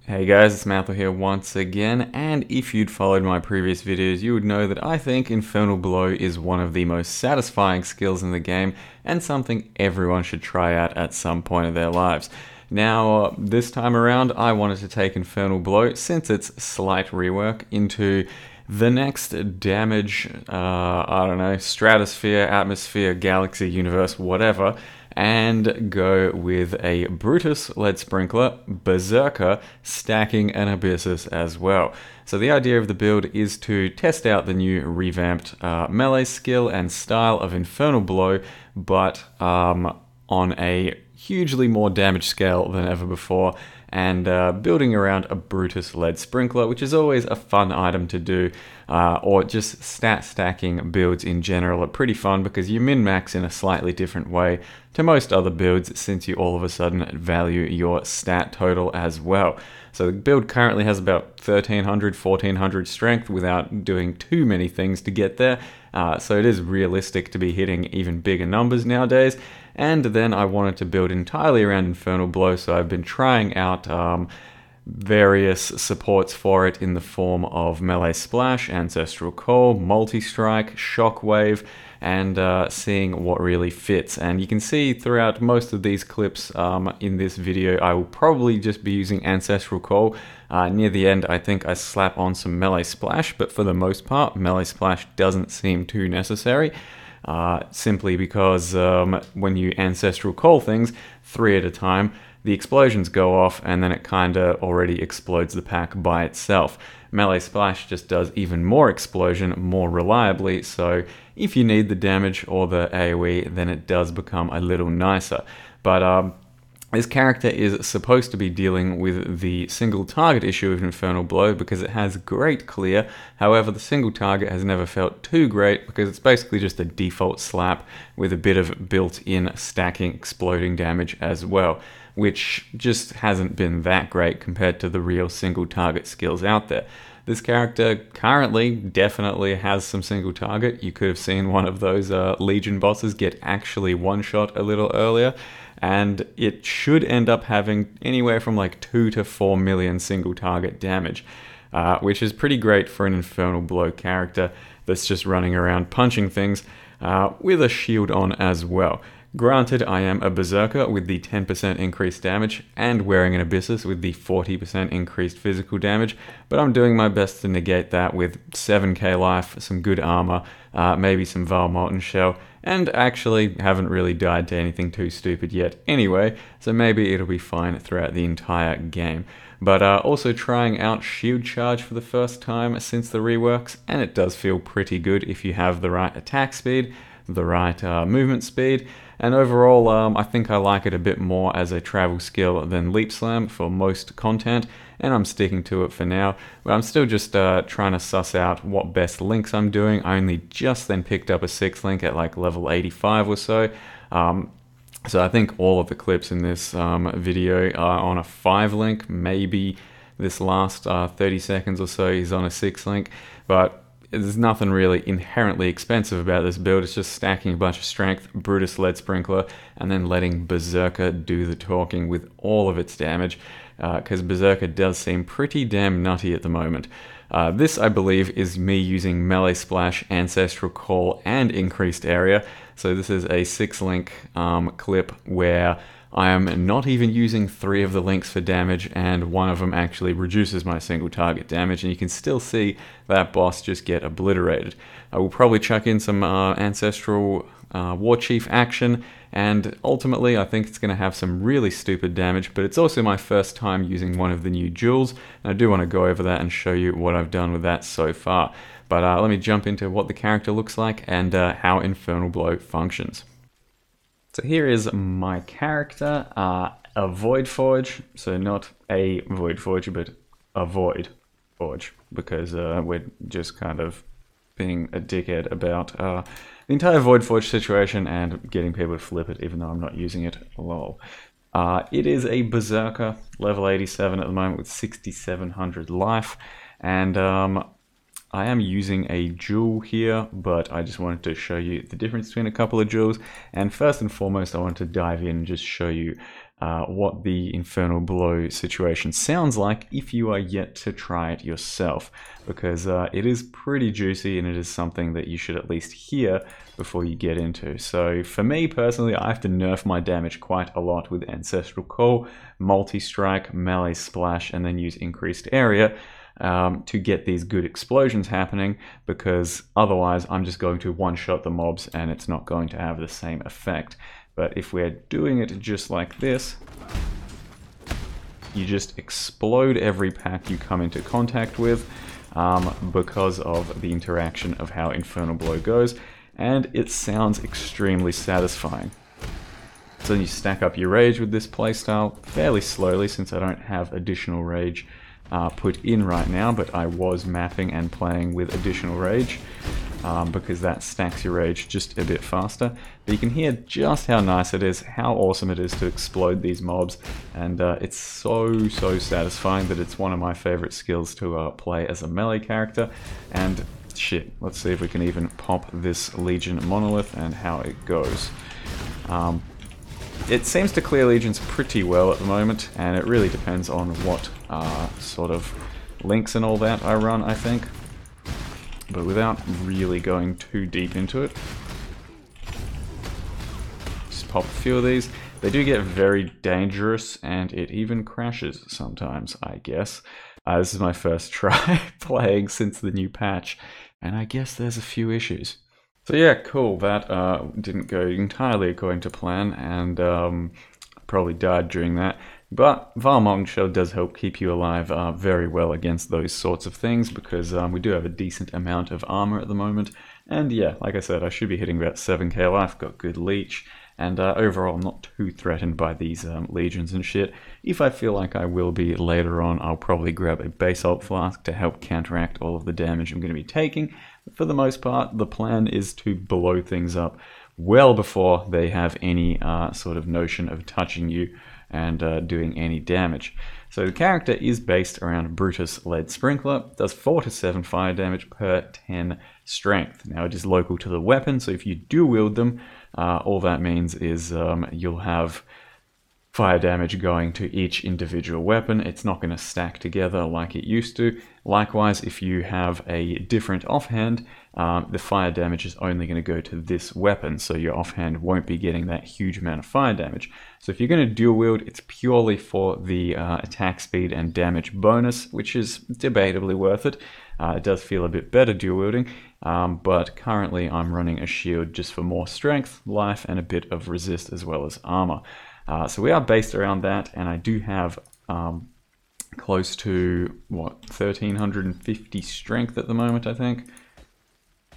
Hey guys, it's Mathel here once again, and if you'd followed my previous videos, you would know that I think Infernal Blow is one of the most satisfying skills in the game, and something everyone should try out at some point of their lives. Now, this time around, I wanted to take Infernal Blow, since it's slight rework, into the next damage, I don't know, stratosphere, atmosphere, galaxy, universe, whatever, and go with a Brutus lead sprinkler, Berserker, stacking an Abyssus as well. So the idea of the build is to test out the new revamped melee skill and style of Infernal Blow, but on a hugely more damage scale than ever before, and building around a Brutus lead sprinkler, which is always a fun item to do, or just stat stacking builds in general are pretty fun because you min-max in a slightly different way to most other builds, since you all of a sudden value your stat total as well. So the build currently has about 1300, 1400 strength without doing too many things to get there, so it is realistic to be hitting even bigger numbers nowadays. And then I wanted to build entirely around Infernal Blow, so I've been trying out various supports for it in the form of Melee Splash, Ancestral Call, Multi-Strike, Shockwave, and seeing what really fits. And you can see throughout most of these clips in this video, I will probably just be using Ancestral Call. Near the end, I think I slap on some Melee Splash, but for the most part, Melee Splash doesn't seem too necessary. Simply because when you Ancestral Call things 3 at a time, the explosions go off and then it kinda already explodes the pack by itself. Melee Splash just does even more explosion more reliably, so if you need the damage or the AoE, then it does become a little nicer. But this character is supposed to be dealing with the single target issue of Infernal Blow because it has great clear. However, the single target has never felt too great because it's basically just a default slap with a bit of built-in stacking exploding damage as well, which just hasn't been that great compared to the real single target skills out there. This character currently definitely has some single target. You could have seen one of those Legion bosses get actually one-shot a little earlier, and it should end up having anywhere from like 2 to 4 million single target damage, which is pretty great for an Infernal Blow character that's just running around punching things with a shield on as well. Granted, I am a Berserker with the 10% increased damage and wearing an Abyssus with the 40% increased physical damage, but I'm doing my best to negate that with 7k life, some good armor, maybe some Val Molten Shell, and actually haven't really died to anything too stupid yet anyway, so maybe it'll be fine throughout the entire game. But also trying out Shield Charge for the first time since the reworks, and it does feel pretty good if you have the right attack speed, the right movement speed, and overall I think I like it a bit more as a travel skill than Leap Slam for most content, and I'm sticking to it for now. But I'm still just trying to suss out what best links I'm doing. I only just then picked up a 6th link at like level 85 or so. So I think all of the clips in this video are on a 5 link, maybe this last 30 seconds or so is on a 6 link, but there's nothing really inherently expensive about this build. It's just stacking a bunch of strength, Brutus lead sprinkler, and then letting Berserker do the talking with all of its damage, because Berserker does seem pretty damn nutty at the moment. This, I believe, is me using Melee Splash, Ancestral Call, and Increased Area. So this is a 6-link clip where I am not even using 3 of the links for damage, and one of them actually reduces my single target damage, and you can still see that boss just get obliterated. I will probably chuck in some Ancestral War Chief action, and ultimately I think it's going to have some really stupid damage, but it's also my first time using one of the new jewels, and I do want to go over that and show you what I've done with that so far. But let me jump into what the character looks like and how Infernal Blow functions. So here is my character, a Void Forge, so not a Void Forge, but a Void Forge, because we're just kind of being a dickhead about the entire Void Forge situation and getting people to flip it, even though I'm not using it, lol. It is a Berserker, level 87 at the moment with 6700 life, and I am using a jewel here, but I just wanted to show you the difference between a couple of jewels. And first and foremost, I want to dive in and just show you what the Infernal Blow situation sounds like if you are yet to try it yourself, because it is pretty juicy and it is something that you should at least hear before you get into. So for me personally, I have to nerf my damage quite a lot with Ancestral Call, Multi-Strike, Melee Splash, and then use Increased Area to get these good explosions happening, because otherwise I'm just going to one-shot the mobs and it's not going to have the same effect. But if we're doing it just like this, you just explode every pack you come into contact with because of the interaction of how Infernal Blow goes, and it sounds extremely satisfying. So you stack up your rage with this playstyle fairly slowly, since I don't have additional rage put in right now, but I was mapping and playing with additional rage because that stacks your rage just a bit faster. But you can hear just how nice it is, how awesome it is to explode these mobs, and it's so satisfying that it's one of my favorite skills to play as a melee character. And shit, let's see if we can even pop this Legion Monolith and how it goes. It seems to clear legions pretty well at the moment, and it really depends on what sort of links and all that I run, I think. But without really going too deep into it, just pop a few of these. They do get very dangerous, and it even crashes sometimes, I guess. This is my first try playing since the new patch, and I guess there's a few issues. So yeah, cool, that didn't go entirely according to plan, and probably died during that. But Varmong Shell does help keep you alive very well against those sorts of things, because we do have a decent amount of armor at the moment. And yeah, like I said, I should be hitting about 7k life, got good leech, and overall I'm not too threatened by these legions and shit. If I feel like I will be later on, I'll probably grab a Basalt Flask to help counteract all of the damage I'm going to be taking. For the most part, the plan is to blow things up well before they have any sort of notion of touching you and doing any damage. So the character is based around Brutus Lead Sprinkler, does 4 to 7 fire damage per 10 strength. Now it is local to the weapon, so if you do wield them, all that means is you'll have fire damage going to each individual weapon. It's not going to stack together like it used to. Likewise, if you have a different offhand, the fire damage is only going to go to this weapon, so your offhand won't be getting that huge amount of fire damage. So if you're going to dual wield, it's purely for the attack speed and damage bonus, which is debatably worth it. It does feel a bit better dual wielding, but currently I'm running a shield just for more strength, life, and a bit of resist as well as armor. So we are based around that, and I do have close to, what, 1350 strength at the moment, I think.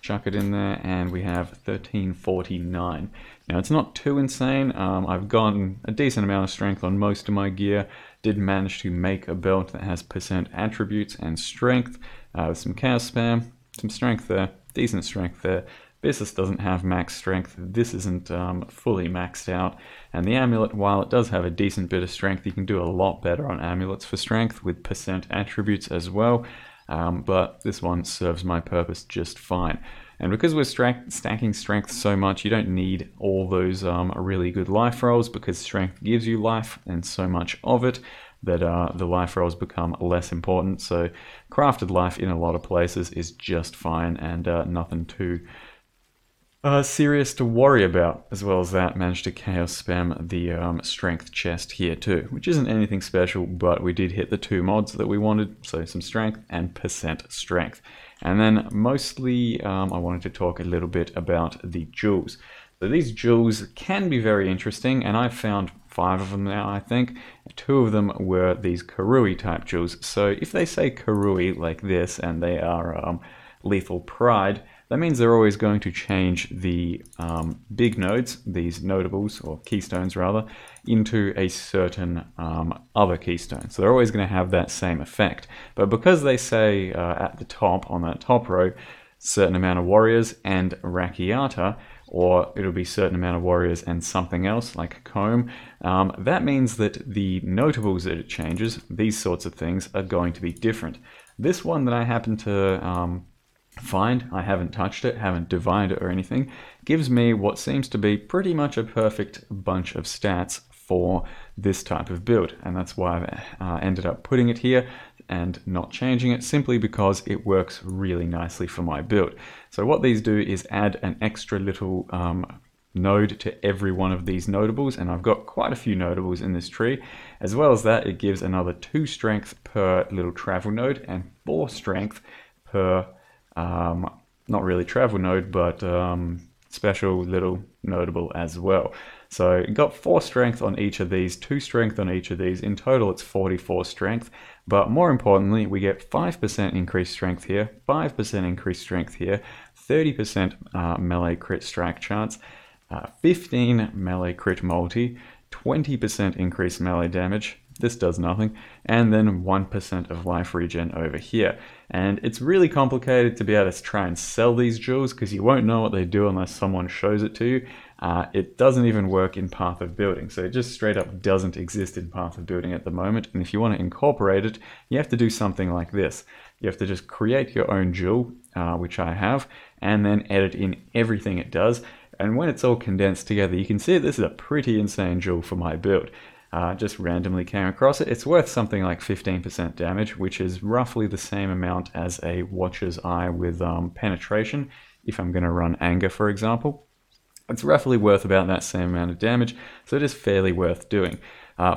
Chuck it in there, and we have 1349. Now, it's not too insane. I've gotten a decent amount of strength on most of my gear. Did manage to make a belt that has % attributes and strength with some chaos spam, some strength there, decent strength there. This doesn't have max strength. This isn't fully maxed out. And the amulet, while it does have a decent bit of strength, you can do a lot better on amulets for strength with % attributes as well. But this one serves my purpose just fine. And because we're stacking strength so much, you don't need all those really good life rolls, because strength gives you life and so much of it that the life rolls become less important. So crafted life in a lot of places is just fine, and nothing too serious to worry about. As well as that, managed to chaos spam the strength chest here too, which isn't anything special, but we did hit the 2 mods that we wanted, so some strength and % strength. And then mostly I wanted to talk a little bit about the jewels. So these jewels can be very interesting, and I've found 5 of them now, I think. 2 of them were these Karui type jewels. So if they say Karui like this, and they are Lethal Pride, that means they're always going to change the big nodes, these notables, or keystones rather, into a certain other keystone. So they're always going to have that same effect. But because they say at the top, on that top row, certain amount of warriors and Rakiata, or it'll be certain amount of warriors and something else, like Comb, that means that the notables that it changes, these sorts of things, are going to be different. This one that I happen to find, I haven't touched it, haven't divined it or anything, gives me what seems to be pretty much a perfect bunch of stats for this type of build, and that's why I ended up putting it here and not changing it, simply because it works really nicely for my build. So what these do is add an extra little node to every one of these notables, and I've got quite a few notables in this tree. As well as that, it gives another 2 strength per little travel node and 4 strength per not really travel node, but special little notable as well. So it got 4 strength on each of these, 2 strength on each of these. In total it's 44 strength, but more importantly we get 5% increased strength here, 5% increased strength here, 30% melee crit strike chance, 15 melee crit multi, 20% increased melee damage, this does nothing, and then 1% of life regen over here. And it's really complicated to be able to try and sell these jewels because you won't know what they do unless someone shows it to you. It doesn't even work in Path of Building, so it just straight up doesn't exist in Path of Building at the moment. And if you want to incorporate it, you have to do something like this. You have to just create your own jewel, which I have, and then edit in everything it does. And when it's all condensed together, you can see this is a pretty insane jewel for my build. Just randomly came across it. It's worth something like 15% damage, which is roughly the same amount as a Watcher's Eye with penetration, if I'm going to run Anger, for example. It's roughly worth about that same amount of damage, so it is fairly worth doing.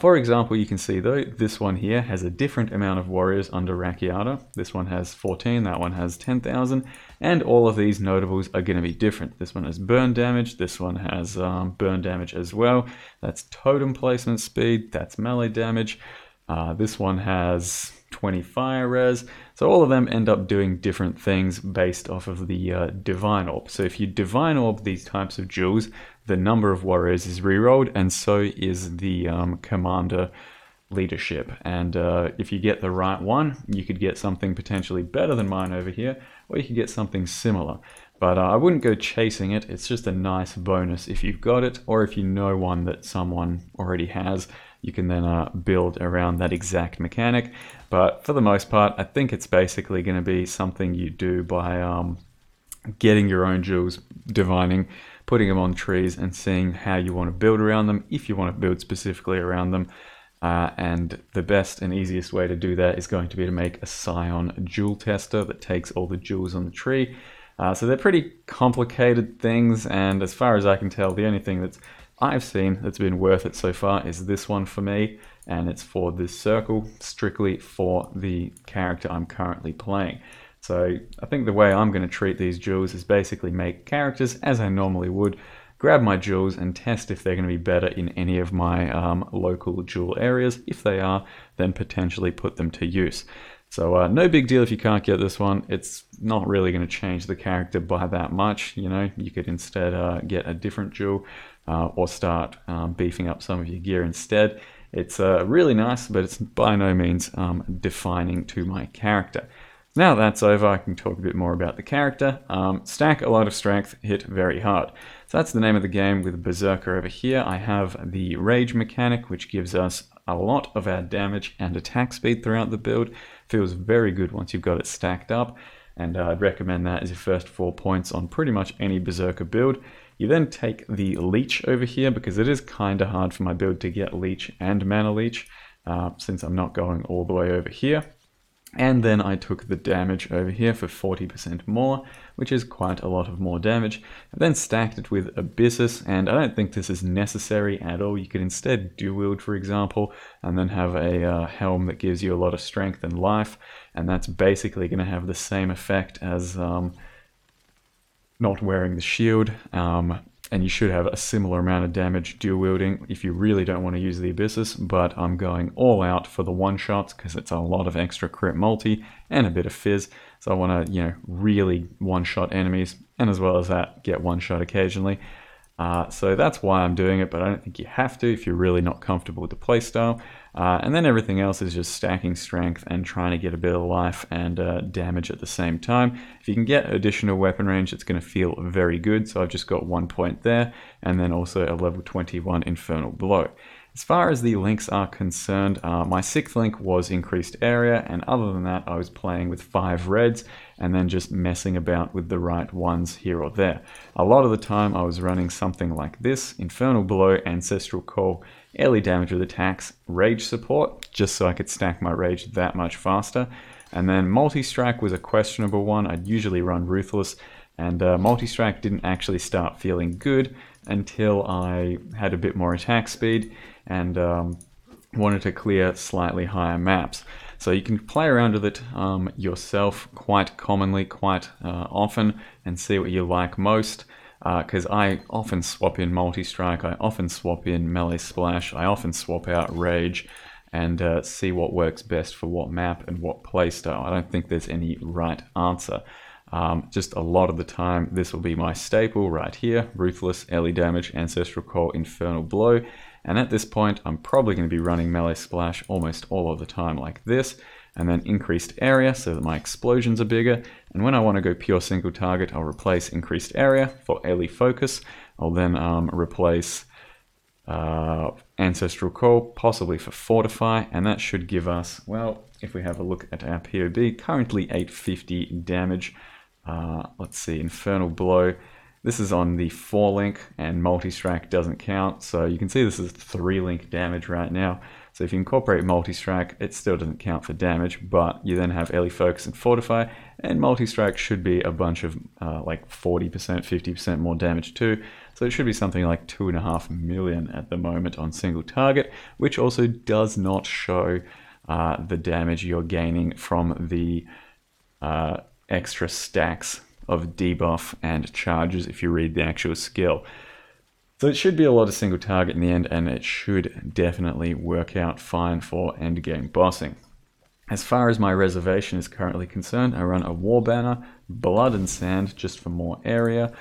For example, you can see though, this one here has a different amount of warriors under Rakiata. This one has 14, that one has 10,000, and all of these notables are going to be different. This one has burn damage, this one has burn damage as well. That's totem placement speed, that's melee damage. This one has 20 fire res. So all of them end up doing different things based off of the Divine Orb. So if you Divine Orb these types of jewels, the number of warriors is rerolled, and so is the commander leadership. And if you get the right one, you could get something potentially better than mine over here, or you could get something similar. But I wouldn't go chasing it. It's just a nice bonus if you've got it, or if you know one that someone already has, you can then build around that exact mechanic. But for the most part, I think it's basically going to be something you do by getting your own jewels, divining, putting them on trees, and seeing how you want to build around them, if you want to build specifically around them. And the best and easiest way to do that is going to be to make a Scion jewel tester that takes all the jewels on the tree. So they're pretty complicated things, and as far as I can tell, the only thing that's I've seen that's been worth it so far is this one for me, and it's for this circle, strictly for the character I'm currently playing. So I think the way I'm going to treat these jewels is basically make characters as I normally would, grab my jewels and test if they're going to be better in any of my local jewel areas. If they are, then potentially put them to use. So no big deal if you can't get this one. It's not really going to change the character by that much. You know, you could instead get a different jewel or start beefing up some of your gear instead. It's really nice, but it's by no means defining to my character. Now that's over, I can talk a bit more about the character. Stack a lot of strength, hit very hard. So that's the name of the game with Berserker over here. I have the Rage mechanic, which gives us a lot of our damage and attack speed throughout the build. Feels very good once you've got it stacked up, and I'd recommend that as your first 4 points on pretty much any Berserker build. You then take the Leech over here, because it is kind of hard for my build to get Leech and Mana Leech, since I'm not going all the way over here. And then I took the damage over here for 40% more, which is quite a lot of more damage. I then stacked it with Abyssus, and I don't think this is necessary at all. You could instead dual wield, for example, and then have a helm that gives you a lot of strength and life, and that's basically going to have the same effect as not wearing the shield. And you should have a similar amount of damage dual wielding if you really don't want to use the Abyssus, but I'm going all out for the one-shots because it's a lot of extra crit multi and a bit of fizz. So I want to, you know, really one-shot enemies, and as well as that, get one-shot occasionally. So that's why I'm doing it, but I don't think you have to if you're really not comfortable with the playstyle. And then everything else is just stacking strength and trying to get a bit of life and damage at the same time. If you can get additional weapon range, it's going to feel very good. So I've just got 1 point there, and then also a level 21 Infernal Blow. As far as the links are concerned, my 6th link was increased area, and other than that I was playing with 5 reds and then just messing about with the right ones here or there. A lot of the time I was running something like this: Infernal Blow, Ancestral Call, early damage with attacks, rage support, just so I could stack my rage that much faster. And then multi-strike was a questionable one. I'd usually run Ruthless, and multi-strike didn't actually start feeling good until I had a bit more attack speed and wanted to clear slightly higher maps. So you can play around with it yourself quite commonly, quite often, and see what you like most. Because I often swap in multi-strike, I often swap in melee splash, I often swap out rage, and see what works best for what map and what playstyle. I don't think there's any right answer. Just a lot of the time, this will be my staple right here: Ruthless, early damage, Ancestral Call, Infernal Blow. And at this point, I'm probably going to be running melee splash almost all of the time like this, and then increased area so that my explosions are bigger. And when I want to go pure single target, I'll replace increased area for early focus. I'll then replace Ancestral Call, possibly for Fortify, and that should give us, well, if we have a look at our POB, currently 850 damage. Let's see, Infernal Blow. This is on the 4-link, and multi-strike doesn't count, so you can see this is 3-link damage right now. So if you incorporate multi-strike, it still doesn't count for damage, but you then have early focus and fortify, and multi-strike should be a bunch of like 40%, 50% more damage too. So it should be something like 2.5 million at the moment on single target, which also does not show the damage you're gaining from the extra stacks of debuff and charges if you read the actual skill. So it should be a lot of single target in the end, and it should definitely work out fine for endgame bossing. As far as my reservation is currently concerned, I run a War Banner, Blood and Sand just for more area,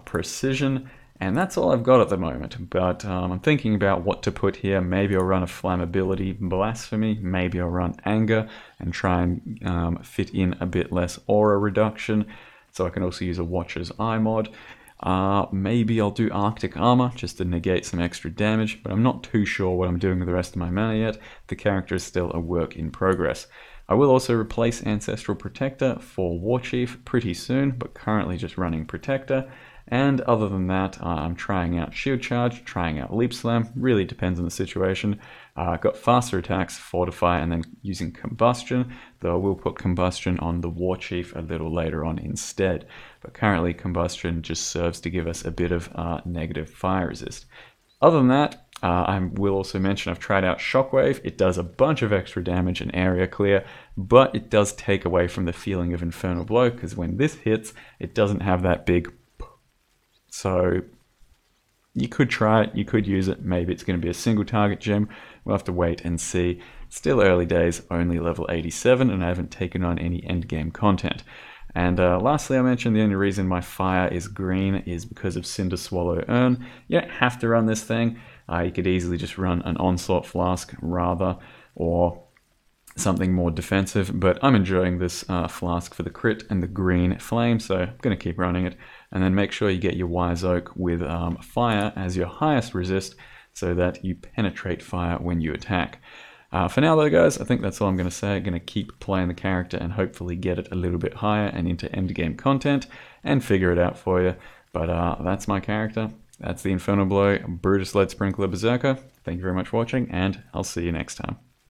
Precision, and that's all I've got at the moment. But I'm thinking about what to put here. Maybe I'll run a Flammability, Blasphemy, maybe I'll run Anger and try and fit in a bit less aura reduction. So I can also use a Watcher's Eye mod. Maybe I'll do Arctic Armor just to negate some extra damage, but I'm not too sure what I'm doing with the rest of my mana yet. The character is still a work in progress. I will also replace Ancestral Protector for War Chief pretty soon, but currently just running Protector. And other than that, I'm trying out Shield Charge, trying out Leap Slam, really depends on the situation. Got faster attacks, Fortify, and then using Combustion, though I will put Combustion on the War Chief a little later on instead. But currently Combustion just serves to give us a bit of negative fire resist. Other than that, I will also mention I've tried out Shockwave. It does a bunch of extra damage and area clear, but it does take away from the feeling of Infernal Blow, because when this hits, it doesn't have that big. So you could try it, you could use it, maybe it's going to be a single target gem. We'll have to wait and see. Still early days, only level 87, and I haven't taken on any endgame content. And lastly, I mentioned the only reason my fire is green is because of Cinder Swallow Urn. You don't have to run this thing. You could easily just run an Onslaught Flask rather, or something more defensive, but I'm enjoying this flask for the crit and the green flame, so I'm going to keep running it. And then make sure you get your Wise Oak with fire as your highest resist, so that you penetrate fire when you attack. For now though guys, I think that's all I'm going to say. I'm going to keep playing the character and hopefully get it a little bit higher and into endgame content and figure it out for you. But that's my character. That's the Infernal Blow Brutus Lead Sprinkler Berserker. Thank you very much for watching, and I'll see you next time.